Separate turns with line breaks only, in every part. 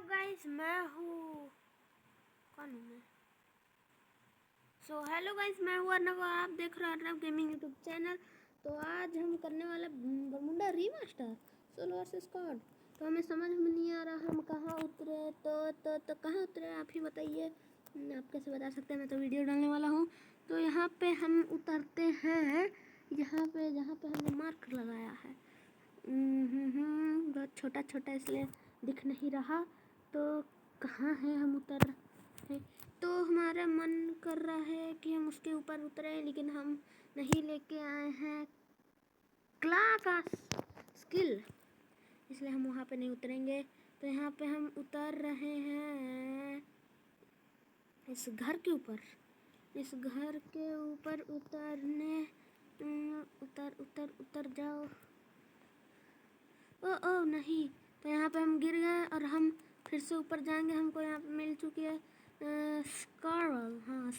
Guys, मैं हूँ कौन हूँ मैं? हेलो गाइस, मैं हूँ अर्नब और आप देख रहे हो अर्नब गेमिंग यूट्यूब चैनल। तो आज हम करने वाले Bermuda remaster solo versus squad. तो हमें समझ में नहीं आ रहा हम कहाँ उतरे। तो कहाँ उतरे आप ही बताइए। आप कैसे बता सकते हैं? मैं तो वीडियो डालने वाला हूँ। तो यहाँ पे हम उतरते हैं, यहाँ पे जहाँ पे हमने मार्क लगाया है। बहुत छोटा छोटा इसलिए दिख नहीं रहा। तो कहाँ है हम उतर रहे हैं? तो हमारा मन कर रहा है कि हम उसके ऊपर उतरे, लेकिन हम नहीं लेके आए हैं क्ला का स्किल, इसलिए हम वहाँ पे नहीं उतरेंगे। तो यहाँ पे हम उतर रहे हैं इस घर के ऊपर। इस घर के ऊपर उतरने उतर उतर उतर जाओ। ओ नहीं, तो यहाँ पे हम गिर गए और हम फिर से ऊपर जाएंगे। हमको यहाँ पे मिल चुकी है स्कारल। हाँ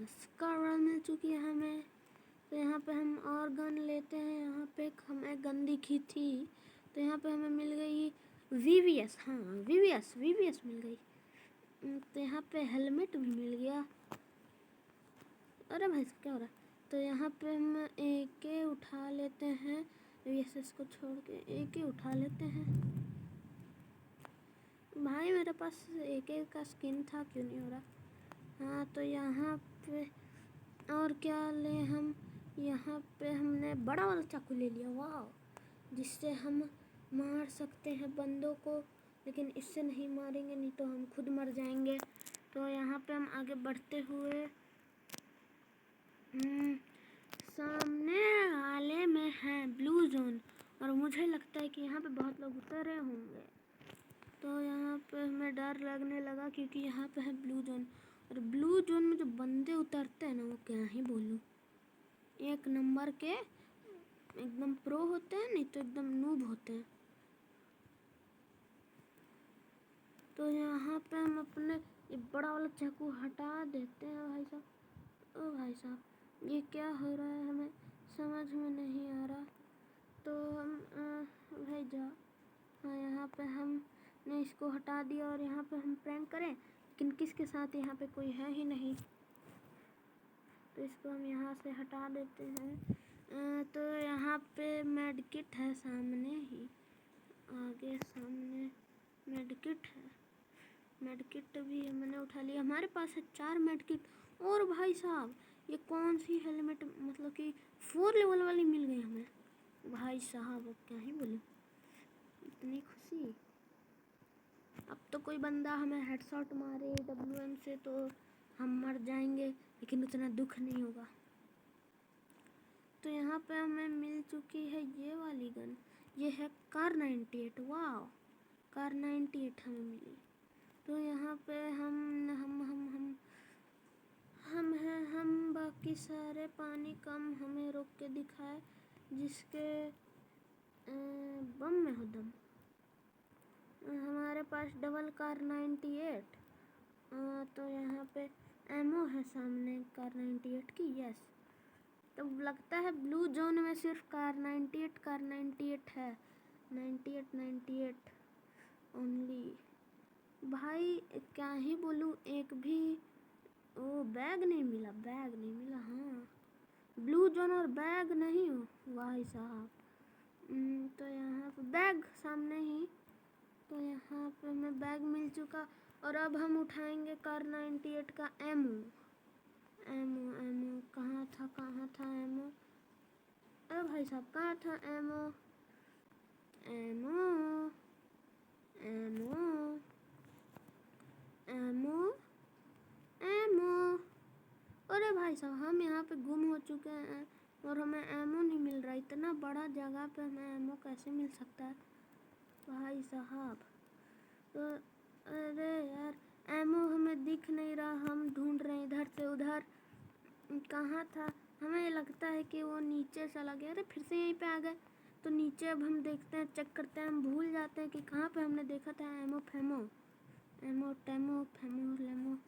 स्कारल मिल चुकी है हमें। तो यहाँ पे हम और गन लेते हैं। यहाँ पे हमें गन दिखी थी, तो यहाँ पे हमें मिल गई वीवीएस। हाँ वीवीएस मिल गई। तो यहाँ पे हेलमेट भी मिल गया। अरे भाई क्या हो रहा है? तो यहाँ पे हम AK उठा लेते हैं, VSS को छोड़ के AK उठा लेते हैं। भाई मेरे पास AK का स्किन था, क्यों नहीं हो रहा? हाँ तो यहाँ पे और क्या ले हम? यहाँ पे हमने बड़ा वाला चाकू ले लिया, वाह, जिससे हम मार सकते हैं बंदों को। लेकिन इससे नहीं मारेंगे, नहीं तो हम खुद मर जाएंगे। तो यहाँ पे हम आगे बढ़ते हुए सामने वाले में है ब्लू जोन, और मुझे लगता है कि यहाँ पे बहुत लोग उतरे होंगे। तो यहाँ पे हमें डर लगने लगा, क्योंकि यहाँ पे है ब्लू जोन, और ब्लू जोन में जो बंदे उतरते हैं ना, वो क्या ही बोलूँ, एक नंबर के एकदम प्रो होते हैं, नहीं तो एकदम नूब होते हैं। तो यहाँ पे हम अपने ये बड़ा वाला चाकू हटा देते हैं भाई साहब। ओ भाई साहब, ये क्या हो रहा है हमें समझ में नहीं आ रहा। तो हम भाई जा, हाँ यहाँ पे हमने इसको हटा दिया, और यहाँ पे हम प्रैंक करें, लेकिन किसके साथ? यहाँ पे कोई है ही नहीं। तो इसको हम यहाँ से हटा देते हैं। तो यहाँ पे मेडकिट है सामने ही, आगे सामने मेडकिट है। मेडकिट भी मैंने उठा लिया। हमारे पास है 4 मेडकिट। और भाई साहब ये कौन सी हेलमेट, मतलब कि 4 लेवल वाली मिल गई हमें। भाई साहब अब क्या ही बोलूं, इतनी खुशी। अब तो कोई बंदा हमें हेडशॉट मारे WM से तो हम मर जाएंगे, लेकिन उतना दुख नहीं होगा। तो यहाँ पे हमें मिल चुकी है ये वाली गन, ये है कार 98। वाह, कार 98 हमें मिली। तो यहाँ पे हम बाकी सारे पानी कम हमें रोक के दिखाए, जिसके बम में हो दम। हमारे पास डबल कार 98। तो यहाँ पे एमओ है सामने कार 98 की, यस। तो लगता है ब्लू जोन में सिर्फ कार 98 है, 98 ओनली। भाई क्या ही बोलूँ, एक भी बैग नहीं मिला। हाँ ब्लू जोन और बैग नहीं हो भाई साहब। तो यहाँ पे बैग सामने ही, तो यहाँ पे हमें बैग मिल चुका। और अब हम उठाएंगे कार 98 का एमओ। कहाँ था एमओ? अरे भाई साहब कहाँ था MO? MO MO MO MO अरे भाई साहब हम यहाँ पे गुम हो चुके हैं, और हमें एमओ नहीं मिल रहा। इतना बड़ा जगह पे हमें एमओ कैसे मिल सकता है भाई साहब? तो अरे यार एमओ हमें दिख नहीं रहा, हम ढूंढ रहे हैं इधर से उधर। कहाँ था? हमें लगता है कि वो नीचे चला गया। अरे फिर से यहीं पे आ गए। तो नीचे अब हम देखते हैं, चेक करते हैं। हम भूल जाते हैं कि कहाँ पे हमने देखा था एमओ फेमो, एमओ टेमो फेमो लेमो।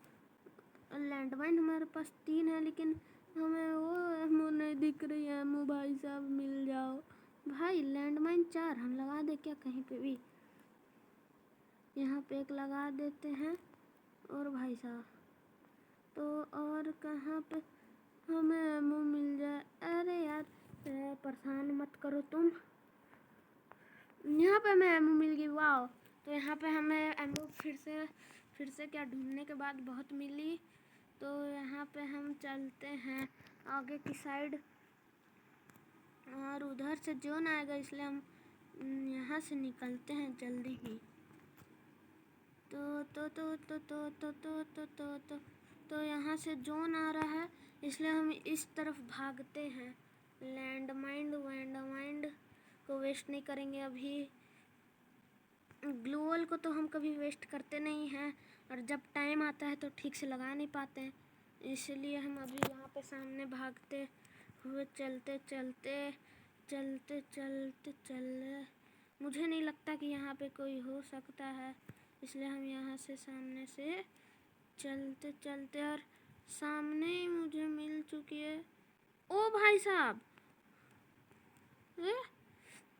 लैंडमाइन हमारे पास 3 है, लेकिन हमें वो एमओ नहीं दिख रही है। एमओ भाई साहब मिल जाओ भाई। लैंडमाइन 4 हम लगा दे क्या कहीं पे भी? यहाँ पे एक लगा देते हैं। और भाई साहब तो और कहाँ पे हमें एमो मिल जाए? अरे यार परेशान मत करो तुम। यहाँ पे हमें एमो मिल गई, वाह। तो यहाँ पे हमें एमो फिर से क्या ढूंढने के बाद बहुत मिली। तो यहाँ पे हम चलते हैं आगे की साइड, और उधर से जोन आएगा, इसलिए हम यहाँ से निकलते हैं जल्दी ही। तो यहाँ से जोन आ रहा है, इसलिए हम इस तरफ भागते हैं। लैंडमाइन को वेस्ट नहीं करेंगे अभी। ग्लूवल को तो हम कभी वेस्ट करते नहीं हैं, और जब टाइम आता है तो ठीक से लगा नहीं पाते हैं, इसलिए हम अभी यहाँ पे सामने भागते हुए चलते मुझे नहीं लगता कि यहाँ पे कोई हो सकता है, इसलिए हम यहाँ से सामने से चलते और सामने ही मुझे मिल चुकी है। ओ भाई साहब,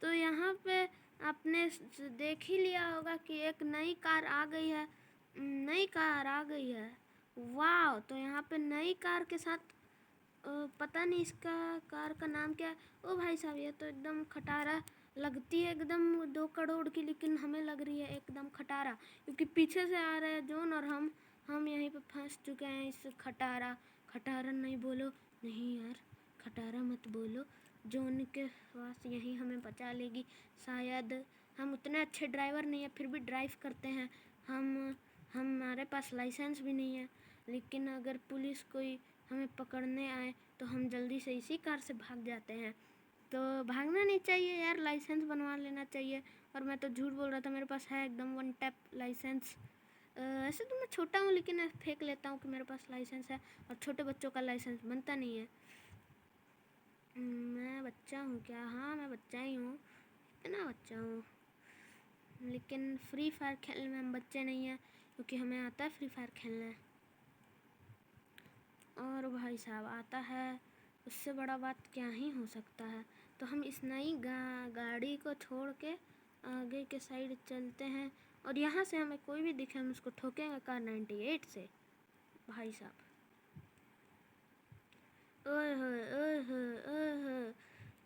तो यहाँ पे आपने देख ही लिया होगा कि एक नई कार आ गई है। वाह, तो यहाँ पे नई कार के साथ पता नहीं इसका कार का नाम क्या है। ओ भाई साहब, ये तो एकदम खटारा लगती है, एकदम 2 करोड़ की, लेकिन हमें लग रही है एकदम खटारा, क्योंकि पीछे से आ रहा है जोन और हम यहीं पे फंस चुके हैं। इस खटारा नहीं बोलो, नहीं यार, खटारा मत बोलो। जोन के पास यहीं हमें बचा लेगी शायद। हम उतने अच्छे ड्राइवर नहीं है, फिर भी ड्राइव करते हैं। हमारे पास लाइसेंस भी नहीं है, लेकिन अगर पुलिस कोई हमें पकड़ने आए तो हम जल्दी से इसी कार से भाग जाते हैं। तो भागना नहीं चाहिए यार, लाइसेंस बनवा लेना चाहिए। और मैं तो झूठ बोल रहा था, मेरे पास है एकदम 1 टैप लाइसेंस। ऐसे तो मैं छोटा हूँ, लेकिन फेंक लेता हूँ कि मेरे पास लाइसेंस है, और छोटे बच्चों का लाइसेंस बनता नहीं है। मैं बच्चा हूँ क्या? हाँ, मैं बच्चा ही हूँ, इतना बच्चा हूँ, लेकिन फ्री फायर खेलने में हम बच्चे नहीं हैं, क्योंकि हमें आता है फ्री फायर खेलना। और भाई साहब आता है, उससे बड़ा बात क्या ही हो सकता है। तो हम इस नई गाड़ी को छोड़ के आगे के साइड चलते हैं, और यहाँ से हमें कोई भी दिखे हम उसको ठोकेंगे कार 98 से। भाई साहब, ओए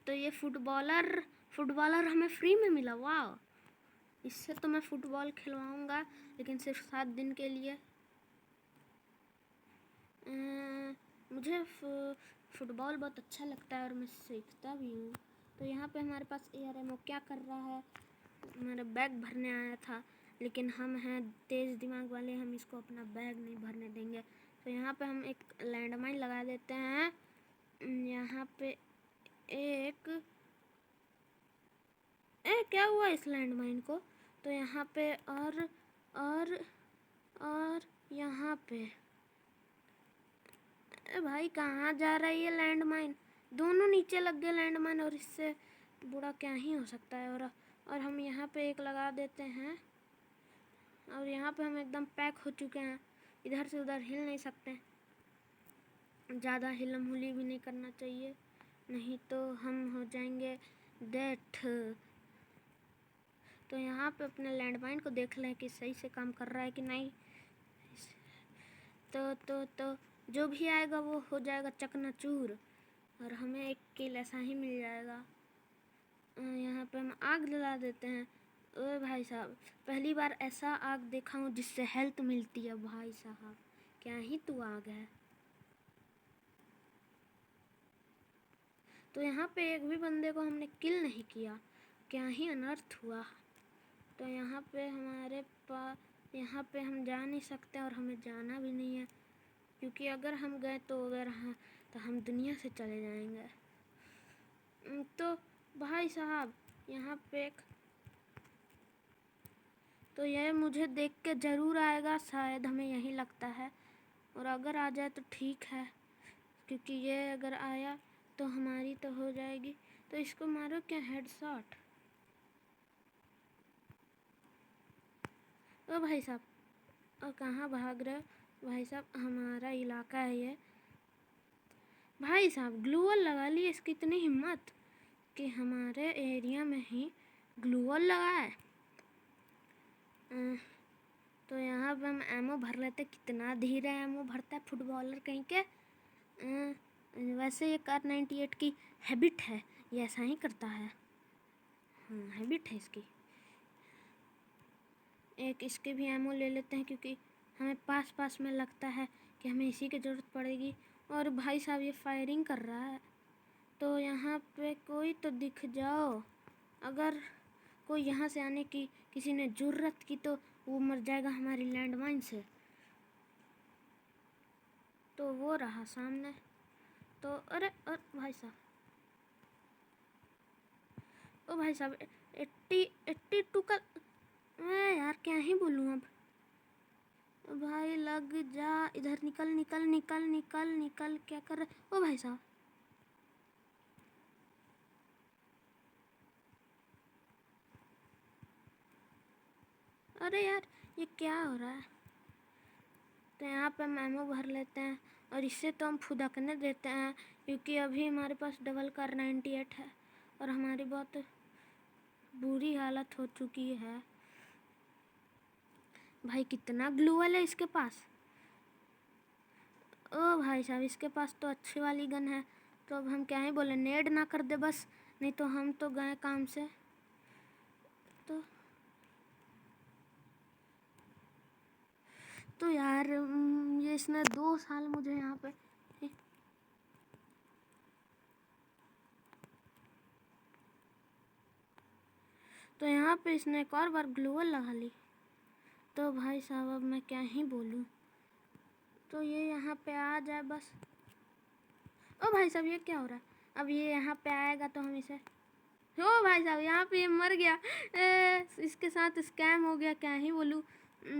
तो ये फुटबॉलर हमें फ्री में मिला, वाह। इससे तो मैं फुटबॉल खिलवाऊंगा, लेकिन सिर्फ 7 दिन के लिए। मुझे फुटबॉल बहुत अच्छा लगता है, और मैं सीखता भी हूँ। तो यहाँ पे हमारे पास एआरएमओ क्या कर रहा है, हमारा बैग भरने आया था, लेकिन हम हैं तेज़ दिमाग वाले, हम इसको अपना बैग नहीं भरने देंगे। तो यहाँ पे हम एक लैंडमाइन लगा देते हैं। यहाँ पे क्या हुआ इस लैंडमाइन को? तो यहाँ पे और यहाँ पे भाई कहाँ जा रही है लैंडमाइन? दोनों नीचे लग गए लैंडमाइन, और इससे बुरा क्या ही हो सकता है। और हम यहाँ पे एक लगा देते हैं, और यहाँ पे हम एकदम पैक हो चुके हैं, इधर से उधर हिल नहीं सकते। ज़्यादा हिलम हुली भी नहीं करना चाहिए, नहीं तो हम हो जाएंगे डेथ। तो यहाँ पे अपने लैंडमाइन को देख लें कि सही से काम कर रहा है कि नहीं। तो जो भी आएगा वो हो जाएगा चकनाचूर, और हमें एक किल ऐसा ही मिल जाएगा। यहाँ पे हम आग जला देते हैं। ओए भाई साहब, पहली बार ऐसा आग देखा हूँ जिससे हेल्थ मिलती है। भाई साहब, क्या ही तू आग है। तो यहाँ पे एक भी बंदे को हमने किल नहीं किया, क्या ही अनर्थ हुआ। तो यहाँ पे हमारे पास, यहाँ पे हम जा नहीं सकते, और हमें जाना भी नहीं है, क्योंकि अगर हम गए तो हम दुनिया से चले जाएंगे। तो भाई साहब यहाँ पे तो यह मुझे देख के ज़रूर आएगा, शायद हमें यही लगता है, और अगर आ जाए तो ठीक है, क्योंकि ये अगर आया तो हमारी तो हो जाएगी। तो इसको मारो क्या हेडशॉट। ओ भाई साहब, और कहाँ भाग रहे हो भाई साहब? हमारा इलाका है ये। भाई साहब ग्लूवॉल लगा ली, इसकी इतनी हिम्मत कि हमारे एरिया में ही ग्लूवॉल लगा है। तो यहाँ पे हम एमओ भर लेते। कितना धीरे एमओ भरता है फुटबॉलर कहीं के। वैसे ये कार 98 की हैबिट है, ये ऐसा ही करता है। हाँ, हैबिट है इसकी। एक इसके भी एमओ ले लेते हैं क्योंकि हमें पास पास में लगता है कि हमें इसी की ज़रूरत पड़ेगी। और भाई साहब ये फायरिंग कर रहा है, तो यहाँ पे कोई तो दिख जाओ। अगर कोई यहाँ से आने की किसी ने जुर्रत की तो वो मर जाएगा हमारी लैंडमाइन से। तो वो रहा सामने। तो अरे भाई साहब, ओ भाई साहब 82 का। मैं यार क्या ही बोलूँ अब। भाई लग जा, इधर निकल निकल निकल निकल निकल। क्या कर रहे ओ भाई साहब। अरे यार ये क्या हो रहा है। तो यहाँ पे एमओ भर लेते हैं और इससे तो हम फुदकने देते हैं क्योंकि अभी हमारे पास डबल कार 98 है और हमारी बहुत बुरी हालत हो चुकी है। भाई कितना ग्लूअल है इसके पास। ओ भाई साहब इसके पास तो अच्छी वाली गन है। तो अब हम क्या ही बोले, नेड ना कर दे बस, नहीं तो हम तो गए काम से। तो यार ये इसने 2 साल मुझे यहाँ पे तो यहाँ पे इसने एक और बार ग्लूअल लगा ली। तो भाई साहब अब मैं क्या ही बोलूँ। तो ये यहाँ पे आ जाए बस। ओ भाई साहब ये क्या हो रहा है। अब ये यहाँ पे आएगा तो हम इसे, ओ भाई साहब यहाँ पे ये मर गया। इसके साथ स्कैम हो गया, क्या ही बोलूँ।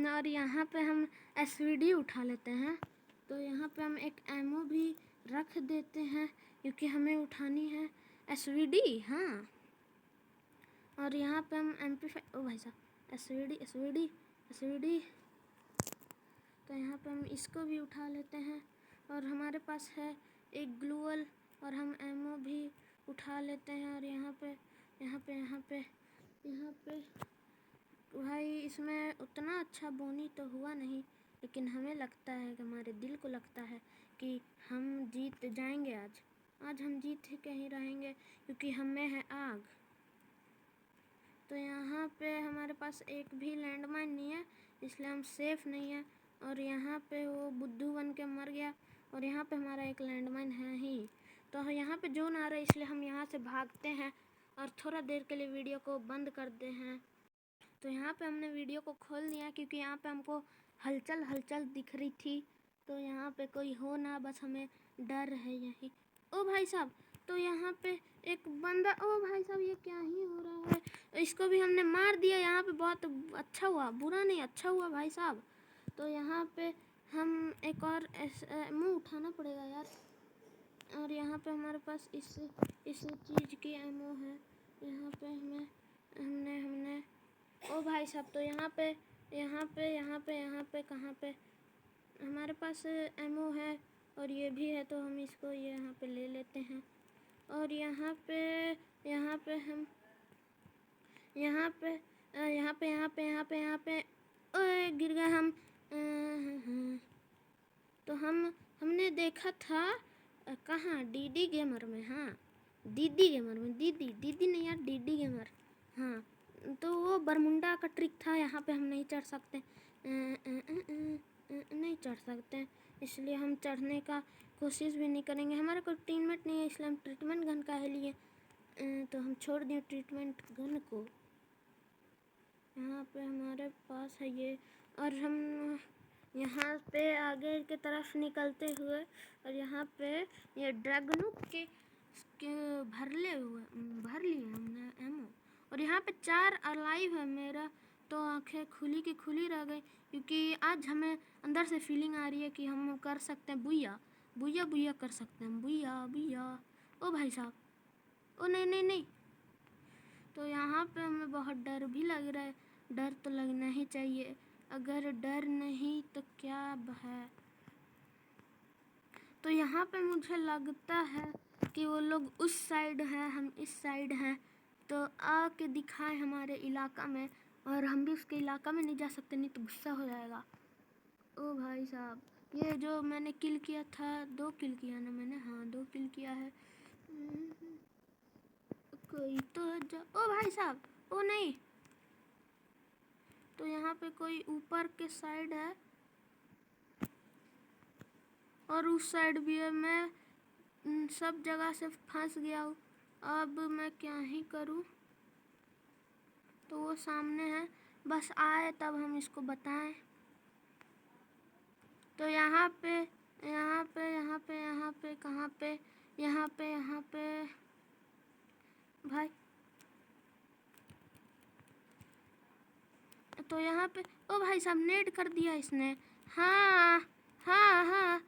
और यहाँ पे हम एसवीडी उठा लेते हैं। तो यहाँ पे हम एक एमओ भी रख देते हैं क्योंकि हमें उठानी है एसवीडी। हाँ, और यहाँ पे हम MP5, ओ भाई साहब एसवीडी। तो यहाँ पे हम इसको भी उठा लेते हैं और हमारे पास है एक ग्लूअल और हम एमओ भी उठा लेते हैं। और यहाँ पे भाई इसमें उतना अच्छा बोनी तो हुआ नहीं, लेकिन हमें लगता है कि हमारे दिल को लगता है कि हम जीत जाएंगे। आज हम जीत के ही रहेंगे क्योंकि हमें है आग। तो यहाँ पे हमारे पास एक भी लैंडमाइन नहीं है, इसलिए हम सेफ नहीं है। और यहाँ पे वो बुद्धू बन के मर गया और यहाँ पे हमारा एक लैंडमाइन है ही। तो यहाँ पे जोन आ रहा है इसलिए हम यहाँ से भागते हैं और थोड़ा देर के लिए वीडियो को बंद करते हैं। तो यहाँ पे हमने वीडियो को खोल दिया क्योंकि यहाँ पे हमको हलचल दिख रही थी। तो यहाँ पे कोई हो ना, बस हमें डर है यही। ओ भाई साहब, तो यहाँ पे एक बंदा, ओ भाई साहब ये क्या ही हो रहा है। इसको भी हमने मार दिया। यहाँ पे बहुत अच्छा हुआ, बुरा नहीं अच्छा हुआ भाई साहब। तो यहाँ पे हम एक और मुँह उठाना पड़ेगा यार। और यहाँ पे हमारे पास इस चीज़ की एमओ है। यहाँ पे हमने ओ भाई साहब, तो यहाँ पे कहाँ पे हमारे पास एमओ है और ये भी है, तो हम इसको यहाँ पे ले लेते हैं। और यहाँ पे हम ओए गिर गए हम। तो हमने देखा था कहाँ, डीडी गेमर में। हाँ, दीदी गेमर में, दीदी नहीं यार, डीडी गेमर। हाँ, तो वो बरमुंडा का ट्रिक था। यहाँ पे हम नहीं चढ़ सकते, नहीं चढ़ सकते, इसलिए हम चढ़ने का कोशिश भी नहीं करेंगे। हमारा कोई टीममेट नहीं है इसलिए हम ट्रीटमेंट गन का है लिए, तो हम छोड़ दिए ट्रीटमेंट गन को। यहाँ पे हमारे पास है ये, और हम यहाँ पे आगे की तरफ निकलते हुए और यहाँ पे ये ड्रैगनों के भर लिए हमने एमओ। और यहाँ पे 4 अलाइव है मेरा, तो आंखें खुली की खुली रह गई क्योंकि आज हमें अंदर से फीलिंग आ रही है कि हम कर सकते हैं बुया बुया बुया कर सकते हैं, बुया बुया। ओ भाई साहब, ओ नहीं। तो यहाँ पे हमें बहुत डर भी लग रहा है। डर तो लगना ही चाहिए, अगर डर नहीं तो क्या है। तो यहाँ पे मुझे लगता है कि वो लोग उस साइड हैं, हम इस साइड हैं। तो आके दिखाए हमारे इलाका में और हम भी उसके इलाका में नहीं जा सकते, नहीं तो गुस्सा हो जाएगा। ओ भाई साहब, ये जो मैंने किल किया था, 2 किल किया ना मैंने, हाँ 2 किल किया है। कोई तो ओ भाई साहब, ओ नहीं, तो यहाँ पे कोई ऊपर के साइड है और उस साइड भी है। मैं सब जगह से फंस गया हूँ, अब मैं क्या ही करूँ। तो वो सामने है, बस आए तब हम इसको बताएं। तो यहाँ पे यहाँ पे यहाँ पे यहाँ पे कहाँ पे, यहाँ पे भाई, तो यहाँ पे ओ भाई साहब नेड कर दिया इसने। हाँ हाँ हाँ,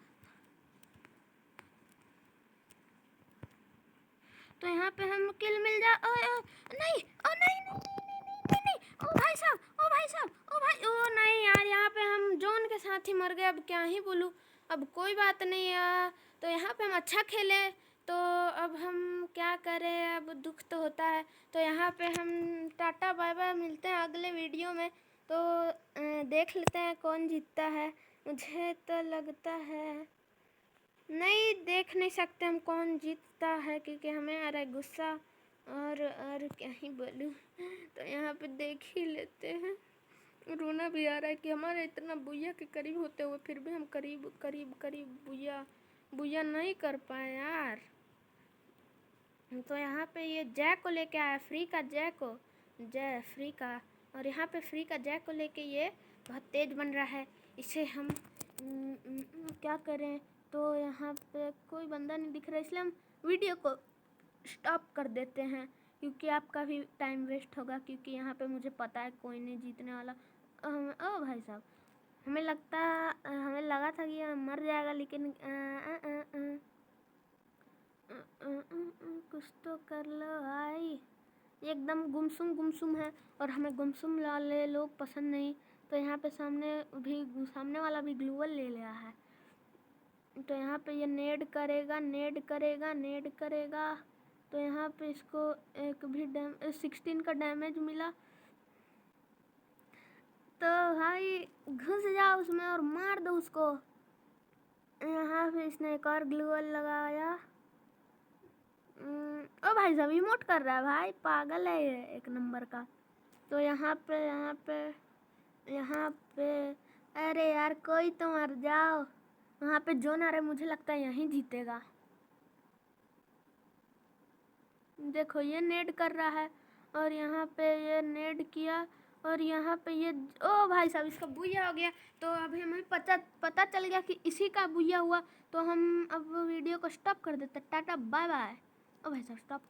तो यहाँ पे हम किल मिल जा। नहीं, ओ नहीं नहीं नहीं नहीं नहीं नहीं, ओ भाई साहब, ओ भाई साहब, ओ भाई, ओ नहीं यार, यहाँ पे हम जोन के साथ ही मर गए। अब क्या ही बोलूँ, अब कोई बात नहीं यार। तो यहाँ पे हम अच्छा खेले, तो अब हम क्या करें, अब दुख तो होता है। तो यहाँ पे हम टाटा बाय बाय, मिलते हैं अगले वीडियो में। तो देख लेते हैं कौन जीतता है। मुझे तो लगता है नहीं, देख नहीं सकते हम कौन जीतता है, क्योंकि हमें आ रहा है गुस्सा। और क्या ही बोलूँ, तो यहाँ पे देख ही लेते हैं। रोना भी आ रहा है कि हमारे इतना बुया के करीब होते हुए फिर भी हम करीब करीब करीब बुया बुया नहीं कर पाए यार। तो यहाँ पे ये जैक को लेके आया, फ्री का जैक को, जय फ्री का। और यहाँ पे फ्री का जैक को लेके ये बहुत तेज बन रहा है। इसे हम क्या करें। तो यहाँ पे कोई बंदा नहीं दिख रहा, इसलिए हम वीडियो को स्टॉप कर देते हैं, क्योंकि आपका भी टाइम वेस्ट होगा। क्योंकि यहाँ पे मुझे पता है कोई नहीं जीतने वाला। ओ भाई साहब, हमें लगा था कि ये मर जाएगा, लेकिन कुछ तो कर लो भाई। एकदम गुमसुम है, और हमें गुमसुम वाले लोग पसंद नहीं। तो यहाँ पे सामने वाला भी ग्लूवल ले लिया है। तो यहाँ पे ये नेड करेगा। तो यहाँ पे इसको एक भी 16 का डैमेज मिला। तो भाई घुस जाओ उसमें और मार दो उसको। यहाँ पे इसने एक और ग्लूवल लगाया। ओ भाई साहब इमोट कर रहा है भाई, पागल है ये एक नंबर का। तो यहाँ पे अरे यार कोई तो मर जाओ। वहाँ पे जोन आ रहा है, मुझे लगता है यहीं जीतेगा। देखो ये नेड कर रहा है, और यहाँ पे ये नेड किया, और यहाँ पे ये ओ भाई साहब इसका बुया हो गया। तो अभी हमें पता चल गया कि इसी का बुया हुआ। तो हम अब वीडियो को स्टॉप कर देते। Tata bye bye. ओ भाई साहब स्टॉप।